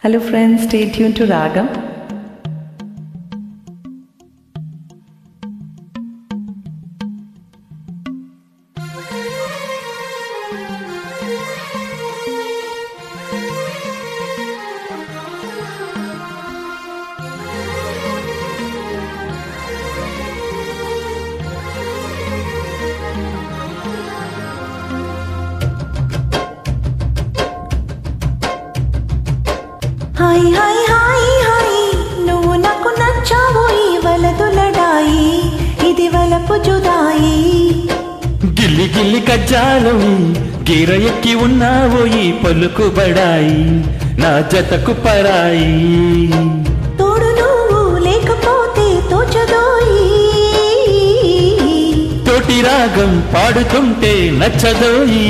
Hello friends, stay tuned to Ragam. Hi hi hi hi నువ్వు నాకు నచ్చావోయి వలదులడాయి ఇది వలపు జుదాయి గిల్లి గిల్లి కజ్జాలం గీర ఎక్కి ఉన్నావోయి పలుకుబడాయి నా జతకు పరాయి తోడు నువ్వు లేకపోతే తోచదోయి తోటి రాగం పాడుతుంటే నచ్చదోయి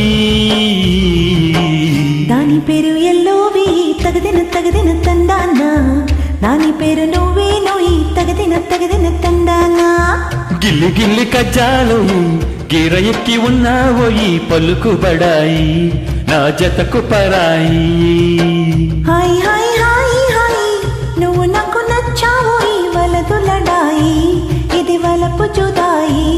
దాని పేరు ఎల్లోవి తగదిన తందానా దాని పేరు నువ్వే నోయి తగదిన తందానా గిల్లి గిల్లి కజ్జాలం గీర ఎక్కి ఉన్నావోయి పలుకుబడాయి నా జతకు పరాయి హాయ్ హాయ్ హాయ్ హాయ్ నువ్వు నాకు నచ్చావోయి వలదులడాయి ఇది వలపు జుదాయి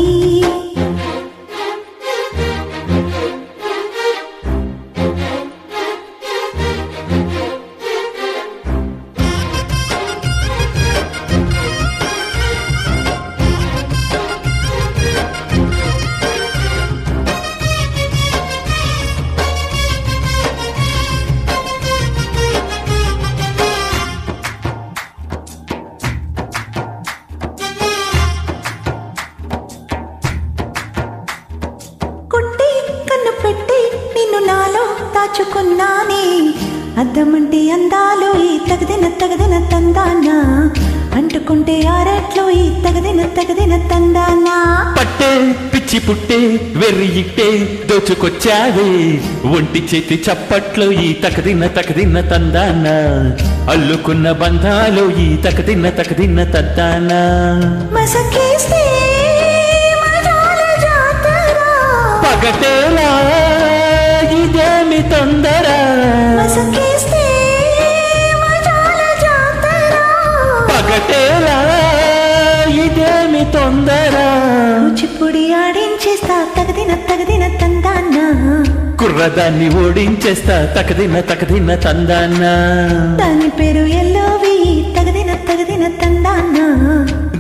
పెట్టి నిన్ను నాలో దాచుకున్నానే అద్దమంటే అందాలో ఈ తగదిన తందానా అంటుకుంటే ఆరట్లో ఈ తగదిన తందానా పట్టే పిచ్చి పుట్టే వెర్రి ఇట్టే దోచుకొచ్చావే ఒంటి చేతి చప్పట్లో ఈ తకదిన తందానా అల్లుకున్న బంధాలో ఈ తకదిన తందానా మసకేస్తే పగటేలా ఇదేమి తొందర మసకేస్తే పగటేలా ఇదేమి తొందర కూచిపూడి ఆడించేస్తా తగదిన తందానా కుర్రదాన్ని ఓడించేస్తా తకదిన తందానా దాని పేరు ఎల్లోవి తగదిన తందానా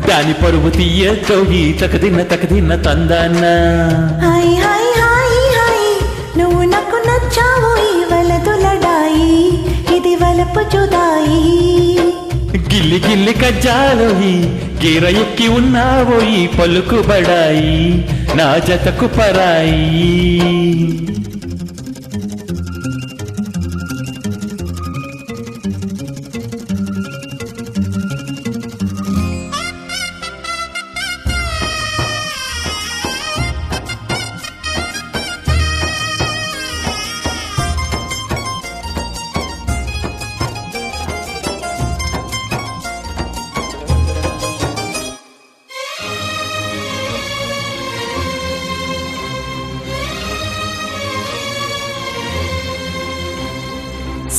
దాని పరువు తీయతోయి తకదిన తందానా హాయ్ హాయ్ హాయ్ హాయ్ నువ్వు నాకు నచ్చావోయి వలదులడాయి ఇది వలపు జుదాయి గిల్లి గిల్లి కజ్జాలోయి గీర ఎక్కి ఉన్నావోయి పలుకుబడాయి నా జతకు పరాయి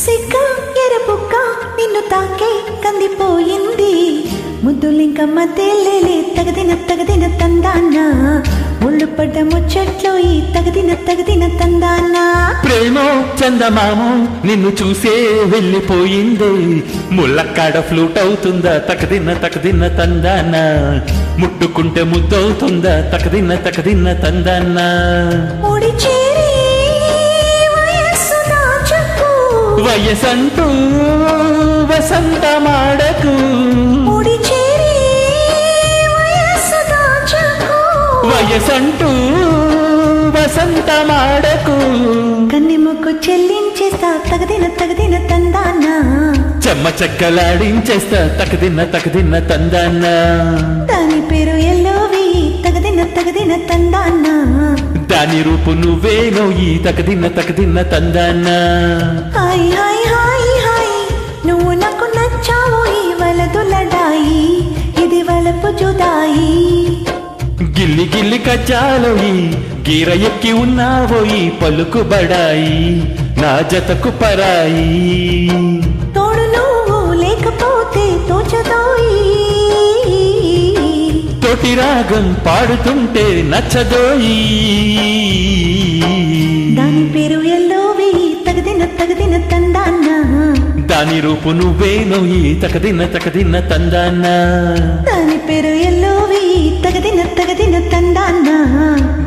సిగ్గ ఎరబుక్క నిన్ను తాకే కందిపోయింది ముద్దులింక మధ్యలేలే తగదిన తందానా ముళ్ళు పడ్డ ముచ్చట్లో ఈ తగదిన తందానా ప్రేమో చందమామో నిన్ను చూసే వెళ్ళిపోయింది ముళ్ళక్కడ ఫ్లూట్ అవుతుందా తకదిన తందానా ముట్టుకుంటే ముద్దవుతుందా తకదిన తందానా ముడి చేరి వయస్సు దాచకు వయసంటూ వసంతమాడకు ముడి చేరి వయస్సు దాచకు వయసంటూ వసంతమాడకు కన్నెముక్కు చెల్లించేస్తా తగదిన తందానా చెమ్మ చెక్కలాడించేస్తా తకదిన తందానా దాని పేరు ఎల్లోవి తగదిన తందానా దాని రూపు నువ్వేనో ఈ తకదిన తందానా హాయ్ హాయ్ హాయ్ హాయ్ నువ్వు నాకు నచ్చావోయి వలదులడాయి ఇది వలపు జుదాయి గిల్లి గిల్లి కజ్జాలోయి గీర ఎక్కి ఉన్నావోయి పలుకుబడాయి నా జతకు పరాయి తోడు కోటి రాగం పాడుతుంటే నచ్చదోయి దాని పేరు ఎల్లోవి తగదిన తందాన దాని రూపు నువ్వేనోయి తకదిన్న తందాన దాని పేరు ఎల్లోవి తగదిన తందాన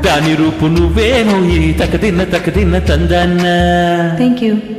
దాని రూపు నువ్వేనోయి తకదిన్న తందాన Thank you.